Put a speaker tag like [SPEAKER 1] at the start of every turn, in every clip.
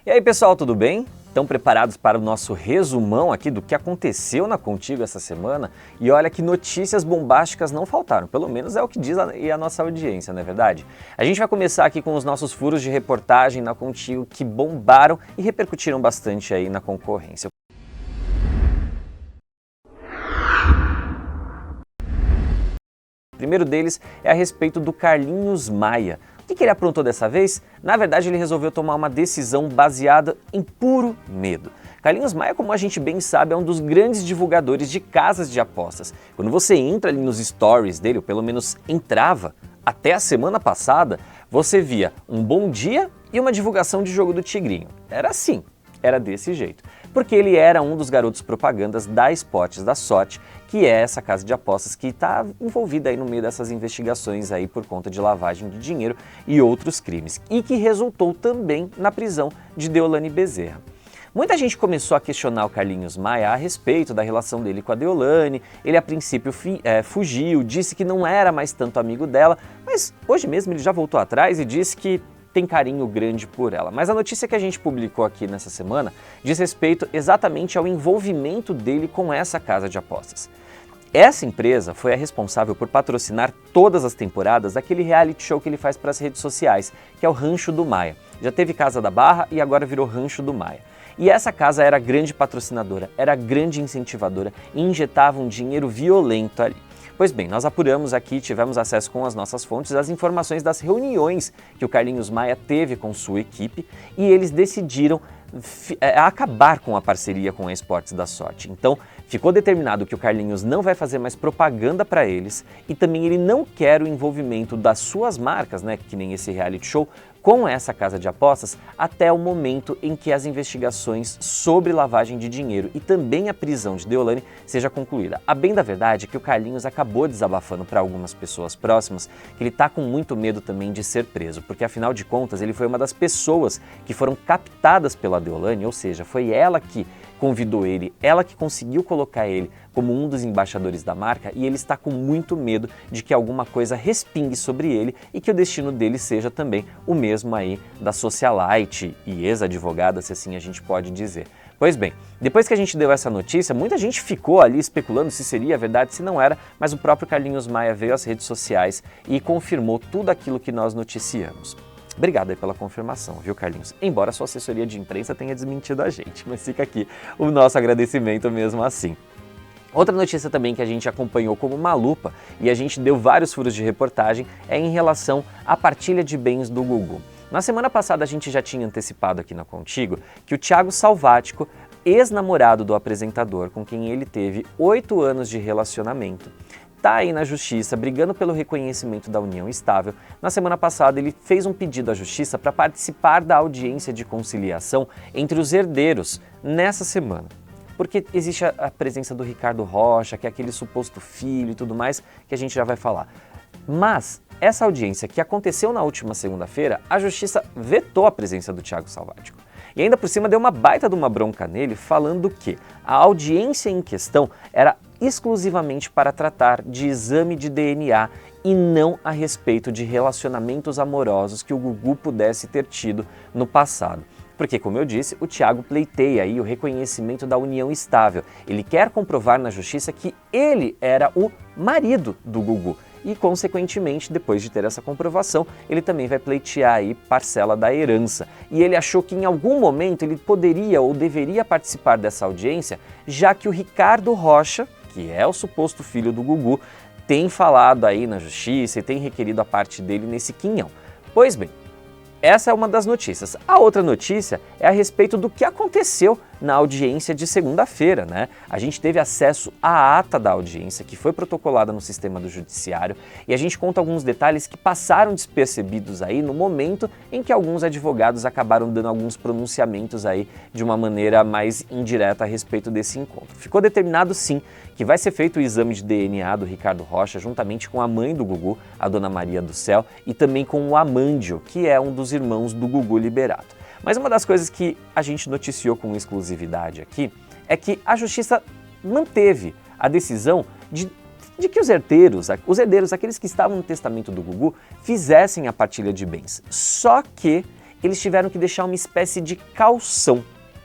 [SPEAKER 1] E aí pessoal, tudo bem? Estão preparados para o nosso resumão aqui do que aconteceu na Contigo essa semana? E olha que notícias bombásticas não faltaram, pelo menos é o que diz a nossa audiência, não é verdade? A gente vai começar aqui com os nossos furos de reportagem na Contigo que bombaram e repercutiram bastante aí na concorrência. O primeiro deles é a respeito do Carlinhos Maia. O que ele aprontou dessa vez? Na verdade, ele resolveu tomar uma decisão baseada em puro medo. Carlinhos Maia, como a gente bem sabe, é um dos grandes divulgadores de casas de apostas. Quando você entra ali nos stories dele, ou pelo menos entrava, até a semana passada, você via um bom dia e uma divulgação de jogo do Tigrinho. Era assim, era desse jeito. Porque ele era um dos garotos propagandas da Esportes da Sorte, que é essa casa de apostas que está envolvida aí no meio dessas investigações aí por conta de lavagem de dinheiro e outros crimes, e que resultou também na prisão de Deolane Bezerra. Muita gente começou a questionar o Carlinhos Maia a respeito da relação dele com a Deolane. Ele a princípio fugiu, disse que não era mais tanto amigo dela, mas hoje mesmo ele já voltou atrás e disse que tem carinho grande por ela. Mas a notícia que a gente publicou aqui nessa semana diz respeito exatamente ao envolvimento dele com essa casa de apostas. Essa empresa foi a responsável por patrocinar todas as temporadas daquele reality show que ele faz para as redes sociais, que é o Rancho do Maia. Já teve Casa da Barra e agora virou Rancho do Maia. E essa casa era grande patrocinadora, era grande incentivadora e injetava um dinheiro violento ali. Pois bem, nós apuramos aqui, tivemos acesso com as nossas fontes às informações das reuniões que o Carlinhos Maia teve com sua equipe e eles decidiram acabar com a parceria com a Esportes da Sorte. Então, ficou determinado que o Carlinhos não vai fazer mais propaganda para eles e também ele não quer o envolvimento das suas marcas, né, que nem esse reality show, com essa casa de apostas até o momento em que as investigações sobre lavagem de dinheiro e também a prisão de Deolane seja concluída. A bem da verdade é que o Carlinhos acabou desabafando para algumas pessoas próximas que ele está com muito medo também de ser preso, porque afinal de contas ele foi uma das pessoas que foram captadas pela Deolane, ou seja, foi ela que convidou ele, ela que conseguiu colocar ele como um dos embaixadores da marca e ele está com muito medo de que alguma coisa respingue sobre ele e que o destino dele seja também o mesmo aí da socialite e ex-advogada, se assim a gente pode dizer. Pois bem, depois que a gente deu essa notícia, muita gente ficou ali especulando se seria verdade, se não era, mas o próprio Carlinhos Maia veio às redes sociais e confirmou tudo aquilo que nós noticiamos. Obrigado aí pela confirmação, viu, Carlinhos? Embora a sua assessoria de imprensa tenha desmentido a gente, mas fica aqui o nosso agradecimento mesmo assim. Outra notícia também que a gente acompanhou como uma lupa e a gente deu vários furos de reportagem é em relação à partilha de bens do Gugu. Na semana passada a gente já tinha antecipado aqui na Contigo que o Thiago Salvático, ex-namorado do apresentador com quem ele teve 8 anos de relacionamento, está aí na justiça brigando pelo reconhecimento da união estável. Na semana passada ele fez um pedido à justiça para participar da audiência de conciliação entre os herdeiros nessa semana. Porque existe a presença do Ricardo Rocha, que é aquele suposto filho e tudo mais, que a gente já vai falar. Mas essa audiência que aconteceu na última segunda-feira, a justiça vetou a presença do Thiago Salvático. E ainda por cima deu uma baita de uma bronca nele, falando que a audiência em questão era exclusivamente para tratar de exame de DNA e não a respeito de relacionamentos amorosos que o Gugu pudesse ter tido no passado. Porque, como eu disse, o Thiago pleiteia aí o reconhecimento da união estável. Ele quer comprovar na justiça que ele era o marido do Gugu. E, consequentemente, depois de ter essa comprovação, ele também vai pleitear aí parcela da herança. E ele achou que em algum momento ele poderia ou deveria participar dessa audiência, já que o Ricardo Rocha, que é o suposto filho do Gugu, tem falado aí na justiça e tem requerido a parte dele nesse quinhão. Pois bem, essa é uma das notícias. A outra notícia é a respeito do que aconteceu na audiência de segunda-feira, né? A gente teve acesso à ata da audiência, que foi protocolada no sistema do judiciário, e a gente conta alguns detalhes que passaram despercebidos aí no momento em que alguns advogados acabaram dando alguns pronunciamentos aí de uma maneira mais indireta a respeito desse encontro. Ficou determinado, sim, que vai ser feito o exame de DNA do Ricardo Rocha, juntamente com a mãe do Gugu, a Dona Maria do Céu, e também com o Amândio, que é um dos irmãos do Gugu Liberato. Mas uma das coisas que a gente noticiou com exclusividade aqui é que a justiça manteve a decisão de que os herdeiros, aqueles que estavam no testamento do Gugu, fizessem a partilha de bens. Só que eles tiveram que deixar uma espécie de caução.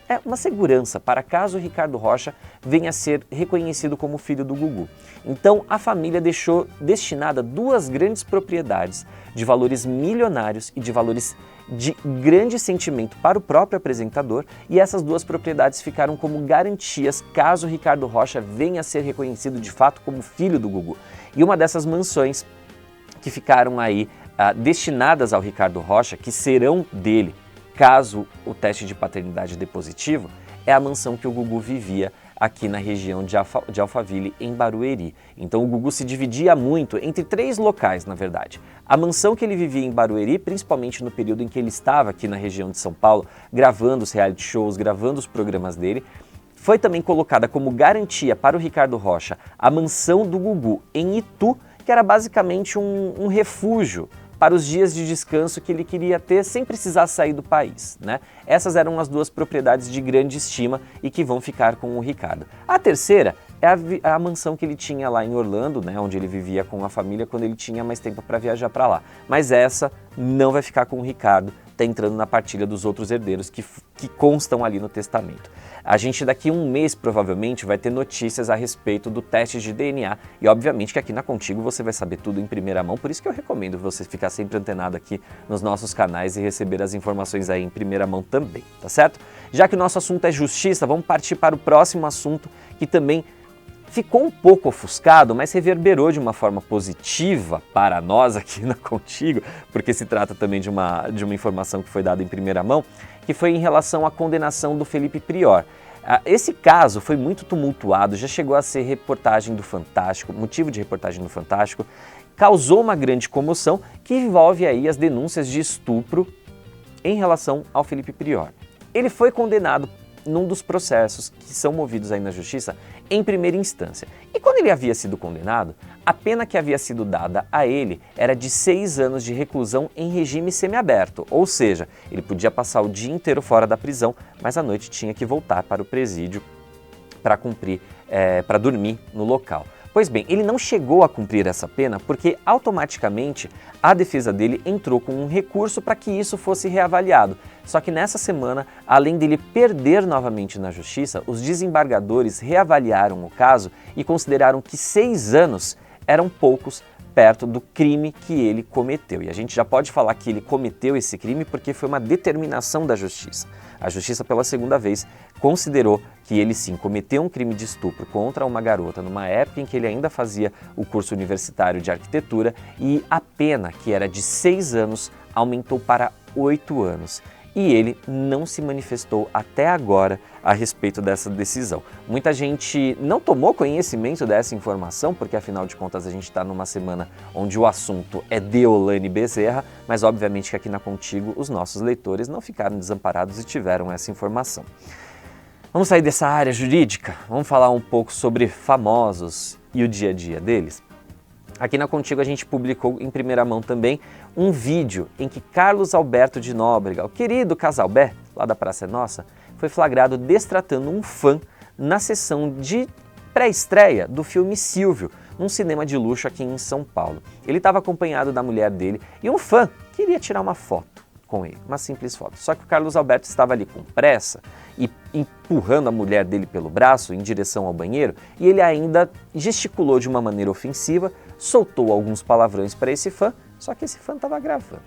[SPEAKER 1] É uma segurança para caso o Ricardo Rocha venha a ser reconhecido como filho do Gugu. Então a família deixou destinada 2 grandes propriedades de valores milionários e de valores de grande sentimento para o próprio apresentador, e essas 2 propriedades ficaram como garantias caso o Ricardo Rocha venha a ser reconhecido de fato como filho do Gugu. E uma dessas mansões que ficaram aí destinadas ao Ricardo Rocha, que serão dele caso o teste de paternidade dê positivo, é a mansão que o Gugu vivia aqui na região de Alphaville, em Barueri. Então o Gugu se dividia muito entre 3 locais, na verdade. A mansão que ele vivia em Barueri, principalmente no período em que ele estava aqui na região de São Paulo, gravando os reality shows, gravando os programas dele, foi também colocada como garantia para o Ricardo Rocha a mansão do Gugu em Itu, que era basicamente um refúgio para os dias de descanso que ele queria ter sem precisar sair do país, né? Essas eram as 2 propriedades de grande estima e que vão ficar com o Ricardo. A terceira é a mansão que ele tinha lá em Orlando, né, onde ele vivia com a família quando ele tinha mais tempo para viajar para lá. Mas essa não vai ficar com o Ricardo, está entrando na partilha dos outros herdeiros que constam ali no testamento. A gente daqui a um mês provavelmente vai ter notícias a respeito do teste de DNA e obviamente que aqui na Contigo você vai saber tudo em primeira mão, por isso que eu recomendo você ficar sempre antenado aqui nos nossos canais e receber as informações aí em primeira mão também, tá certo? Já que o nosso assunto é justiça, vamos partir para o próximo assunto que também ficou um pouco ofuscado, mas reverberou de uma forma positiva para nós aqui na Contigo, porque se trata também de uma informação que foi dada em primeira mão, que foi em relação à condenação do Felipe Prior. Esse caso foi muito tumultuado, já chegou a ser reportagem do Fantástico, motivo de reportagem do Fantástico, causou uma grande comoção que envolve aí as denúncias de estupro em relação ao Felipe Prior. Ele foi condenado num dos processos que são movidos aí na Justiça em primeira instância. E quando ele havia sido condenado, a pena que havia sido dada a ele era de 6 anos de reclusão em regime semiaberto, ou seja, ele podia passar o dia inteiro fora da prisão, mas à noite tinha que voltar para o presídio para para dormir no local. Pois bem, ele não chegou a cumprir essa pena porque automaticamente a defesa dele entrou com um recurso para que isso fosse reavaliado. Só que nessa semana, além dele perder novamente na justiça, os desembargadores reavaliaram o caso e consideraram que 6 anos eram poucos perto do crime que ele cometeu. E a gente já pode falar que ele cometeu esse crime porque foi uma determinação da justiça. A justiça, pela segunda vez, considerou que ele sim cometeu um crime de estupro contra uma garota numa época em que ele ainda fazia o curso universitário de arquitetura e a pena, que era de 6 anos, aumentou para 8 anos. E ele não se manifestou até agora a respeito dessa decisão. Muita gente não tomou conhecimento dessa informação, porque afinal de contas a gente está numa semana onde o assunto é Deolane Bezerra, mas obviamente que aqui na Contigo os nossos leitores não ficaram desamparados e tiveram essa informação. Vamos sair dessa área jurídica? Vamos falar um pouco sobre famosos e o dia a dia deles? Aqui na Contigo a gente publicou em primeira mão também um vídeo em que Carlos Alberto de Nóbrega, o querido Casalbé, lá da Praça é Nossa, foi flagrado destratando um fã na sessão de pré-estreia do filme Silvio, num cinema de luxo aqui em São Paulo. Ele estava acompanhado da mulher dele e um fã queria tirar uma foto com ele, uma simples foto. Só que o Carlos Alberto estava ali com pressa e empurrando a mulher dele pelo braço em direção ao banheiro e ele ainda gesticulou de uma maneira ofensiva, soltou alguns palavrões para esse fã, só que esse fã estava gravando.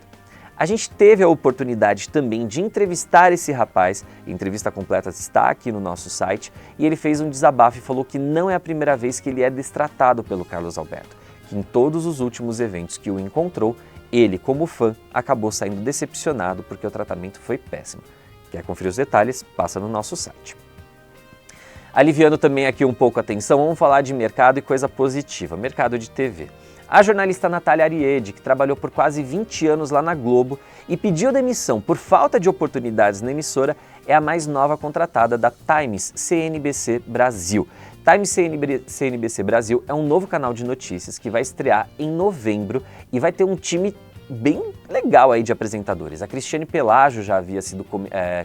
[SPEAKER 1] A gente teve a oportunidade também de entrevistar esse rapaz, a entrevista completa está aqui no nosso site, e ele fez um desabafo e falou que não é a primeira vez que ele é destratado pelo Carlos Alberto, que em todos os últimos eventos que o encontrou, ele, como fã, acabou saindo decepcionado porque o tratamento foi péssimo. Quer conferir os detalhes? Passa no nosso site. Aliviando também aqui um pouco a tensão, vamos falar de mercado e coisa positiva, mercado de TV. A jornalista Natália Ariede, que trabalhou por quase 20 anos lá na Globo e pediu demissão por falta de oportunidades na emissora, é a mais nova contratada da Times CNBC Brasil. Times CNBC Brasil é um novo canal de notícias que vai estrear em novembro e vai ter um time bem legal aí de apresentadores. A Cristiane Pelágio já havia sido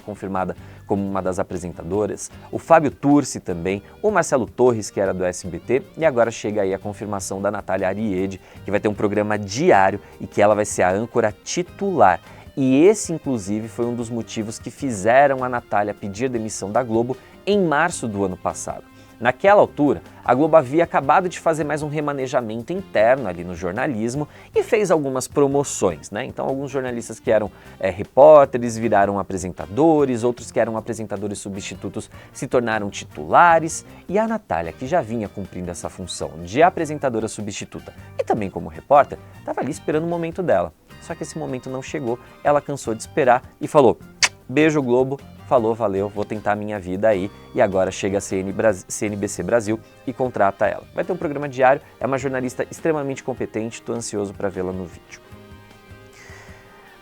[SPEAKER 1] confirmada como uma das apresentadoras, o Fábio Turci também, o Marcelo Torres, que era do SBT, e agora chega aí a confirmação da Natália Ariede, que vai ter um programa diário e que ela vai ser a âncora titular. E esse, inclusive, foi um dos motivos que fizeram a Natália pedir demissão da Globo em março do ano passado. Naquela altura, a Globo havia acabado de fazer mais um remanejamento interno ali no jornalismo e fez algumas promoções, né? Então, alguns jornalistas que eram repórteres viraram apresentadores, outros que eram apresentadores substitutos se tornaram titulares. E a Natália, que já vinha cumprindo essa função de apresentadora substituta e também como repórter, estava ali esperando o momento dela. Só que esse momento não chegou, ela cansou de esperar e falou: beijo Globo, falou, valeu, vou tentar a minha vida aí. E agora chega a CNBC Brasil e contrata ela. Vai ter um programa diário, é uma jornalista extremamente competente, estou ansioso para vê-la no vídeo.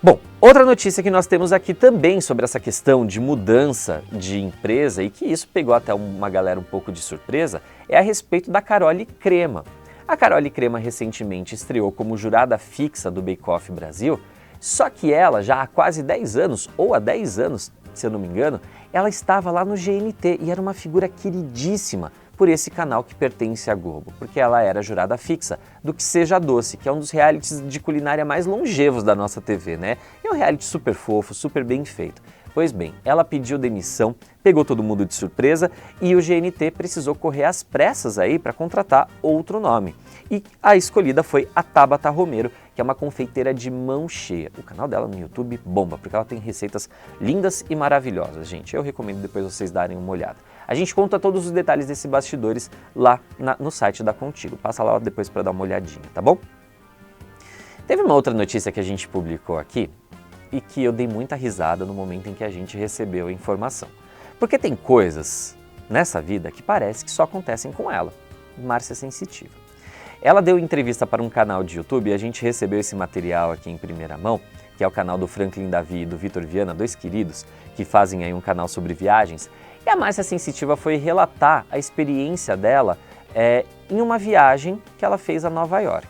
[SPEAKER 1] Bom, outra notícia que nós temos aqui também sobre essa questão de mudança de empresa e que isso pegou até uma galera um pouco de surpresa, é a respeito da Carole Crema. A Carole Crema recentemente estreou como jurada fixa do Bake Off Brasil, só que ela já há quase 10 anos, ou há 10 anos, se eu não me engano, ela estava lá no GNT e era uma figura queridíssima por esse canal que pertence à Globo, porque ela era jurada fixa do Que Seja Doce, que é um dos realities de culinária mais longevos da nossa TV, né? É um reality super fofo, super bem feito. Pois bem, ela pediu demissão, pegou todo mundo de surpresa e o GNT precisou correr às pressas aí para contratar outro nome. E a escolhida foi a Tabata Romero, que é uma confeiteira de mão cheia. O canal dela no YouTube bomba, porque ela tem receitas lindas e maravilhosas, gente. Eu recomendo depois vocês darem uma olhada. A gente conta todos os detalhes desses bastidores lá no site da Contigo. Passa lá depois para dar uma olhadinha, tá bom? Teve uma outra notícia que a gente publicou aqui, e que eu dei muita risada no momento em que a gente recebeu a informação. Porque tem coisas nessa vida que parece que só acontecem com ela, Márcia Sensitiva. Ela deu entrevista para um canal de YouTube e a gente recebeu esse material aqui em primeira mão, que é o canal do Franklin Davi e do Vitor Viana, dois queridos, que fazem aí um canal sobre viagens. E a Márcia Sensitiva foi relatar a experiência dela em uma viagem que ela fez a Nova York.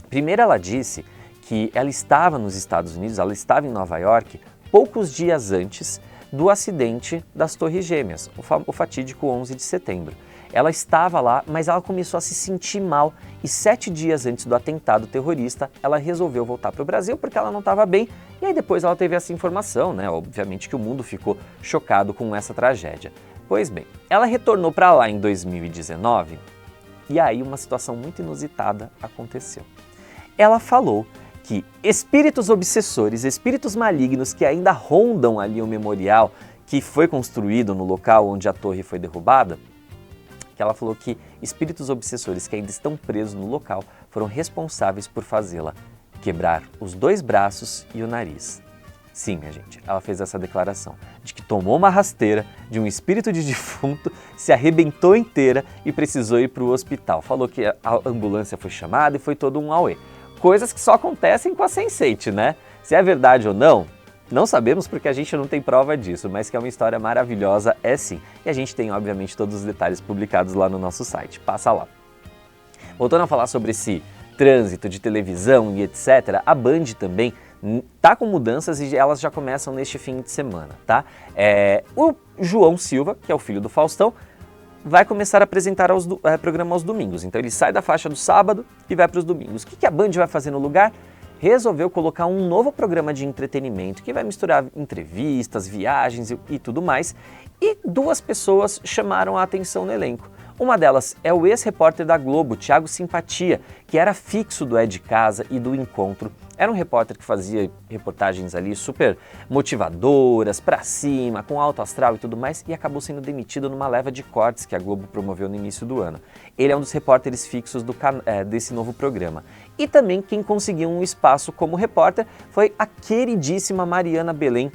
[SPEAKER 1] Primeiro ela disse que ela estava nos Estados Unidos, ela estava em Nova York, poucos dias antes do acidente das Torres Gêmeas, o fatídico 11 de setembro. Ela estava lá, mas ela começou a se sentir mal e 7 dias antes do atentado terrorista, ela resolveu voltar para o Brasil porque ela não estava bem e aí depois ela teve essa informação, né? Obviamente que o mundo ficou chocado com essa tragédia. Pois bem, ela retornou para lá em 2019 e aí uma situação muito inusitada aconteceu. Ela falou que espíritos obsessores, espíritos malignos que ainda rondam ali o memorial que foi construído no local onde a torre foi derrubada, que ela falou que espíritos obsessores que ainda estão presos no local foram responsáveis por fazê-la quebrar os 2 braços e o nariz. Sim, minha gente, ela fez essa declaração de que tomou uma rasteira de um espírito de defunto, se arrebentou inteira e precisou ir para o hospital. Falou que a ambulância foi chamada e foi todo um auê. Coisas que só acontecem com a Sense8, né? Se é verdade ou não, não sabemos porque a gente não tem prova disso, mas que é uma história maravilhosa, é sim. E a gente tem, obviamente, todos os detalhes publicados lá no nosso site. Passa lá. Voltando a falar sobre esse trânsito de televisão e etc., a Band também tá com mudanças e elas já começam neste fim de semana, tá? O João Silva, que é o filho do Faustão, vai começar a apresentar programa aos domingos. Então ele sai da faixa do sábado e vai para os domingos. O que a Band vai fazer no lugar? Resolveu colocar um novo programa de entretenimento que vai misturar entrevistas, viagens e tudo mais. E 2 pessoas chamaram a atenção no elenco. Uma delas é o ex-repórter da Globo, Thiago Simpatia, que era fixo do É de Casa e do Encontro. Era um repórter que fazia reportagens ali super motivadoras, pra cima, com alto astral e tudo mais, e acabou sendo demitido numa leva de cortes que a Globo promoveu no início do ano. Ele é um dos repórteres fixos desse novo programa. E também quem conseguiu um espaço como repórter foi a queridíssima Mariana Belém,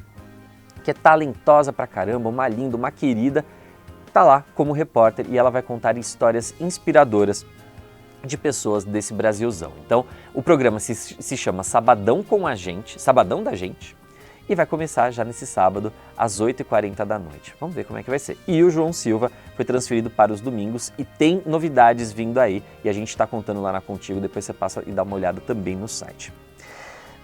[SPEAKER 1] que é talentosa pra caramba, uma linda, uma querida, tá lá como repórter e ela vai contar histórias inspiradoras de pessoas desse Brasilzão. Então, o programa se chama Sabadão com a Gente, Sabadão da Gente, e vai começar já nesse sábado, às 8h40 da noite. Vamos ver como é que vai ser. E o João Silva foi transferido para os domingos e tem novidades vindo aí, e a gente está contando lá na Contigo, depois você passa e dá uma olhada também no site.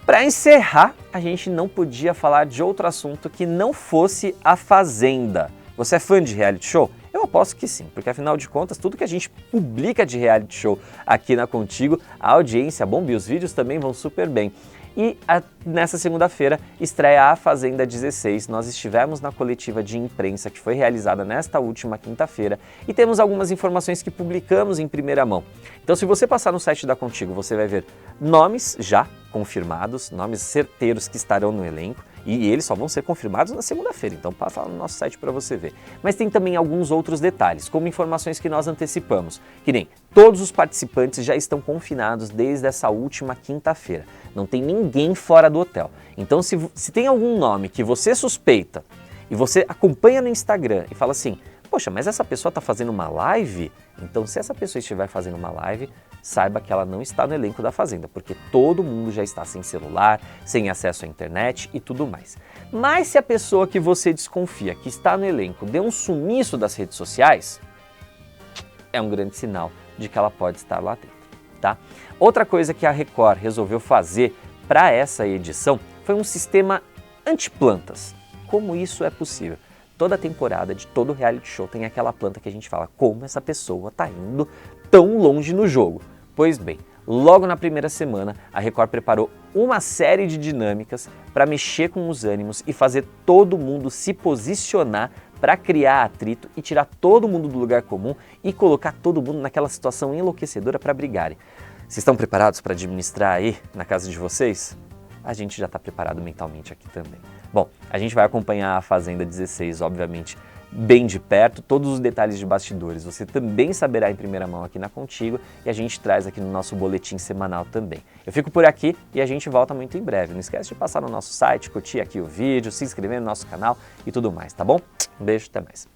[SPEAKER 1] Para encerrar, a gente não podia falar de outro assunto que não fosse a Fazenda. Você é fã de reality show? Eu aposto que sim, porque afinal de contas, tudo que a gente publica de reality show aqui na Contigo, a audiência bomba e os vídeos também vão super bem. E nessa segunda-feira estreia a Fazenda 16. Nós estivemos na coletiva de imprensa que foi realizada nesta última quinta-feira e temos algumas informações que publicamos em primeira mão. Então, se você passar no site da Contigo, você vai ver nomes já confirmados, nomes certeiros que estarão no elenco, e eles só vão ser confirmados na segunda-feira, então passa lá no nosso site para você ver. Mas tem também alguns outros detalhes, como informações que nós antecipamos, que nem todos os participantes já estão confinados desde essa última quinta-feira. Não tem ninguém fora do hotel. Então, se tem algum nome que você suspeita e você acompanha no Instagram e fala assim, poxa, mas essa pessoa está fazendo uma live? Então, se essa pessoa estiver fazendo uma live, saiba que ela não está no elenco da Fazenda, porque todo mundo já está sem celular, sem acesso à internet e tudo mais. Mas se a pessoa que você desconfia que está no elenco deu um sumiço das redes sociais, é um grande sinal de que ela pode estar lá dentro, tá? Outra coisa que a Record resolveu fazer para essa edição foi um sistema antiplantas. Como isso é possível? Toda temporada de todo reality show tem aquela planta que a gente fala, como essa pessoa está indo tão longe no jogo? Pois bem, logo na primeira semana, a Record preparou uma série de dinâmicas para mexer com os ânimos e fazer todo mundo se posicionar para criar atrito e tirar todo mundo do lugar comum e colocar todo mundo naquela situação enlouquecedora para brigarem. Vocês estão preparados para administrar aí na casa de vocês? A gente já está preparado mentalmente aqui também. Bom, a gente vai acompanhar a Fazenda 16, obviamente, bem de perto, todos os detalhes de bastidores você também saberá em primeira mão aqui na Contigo e a gente traz aqui no nosso boletim semanal também. Eu fico por aqui e a gente volta muito em breve. Não esquece de passar no nosso site, curtir aqui o vídeo, se inscrever no nosso canal e tudo mais, tá bom? Um beijo, até mais.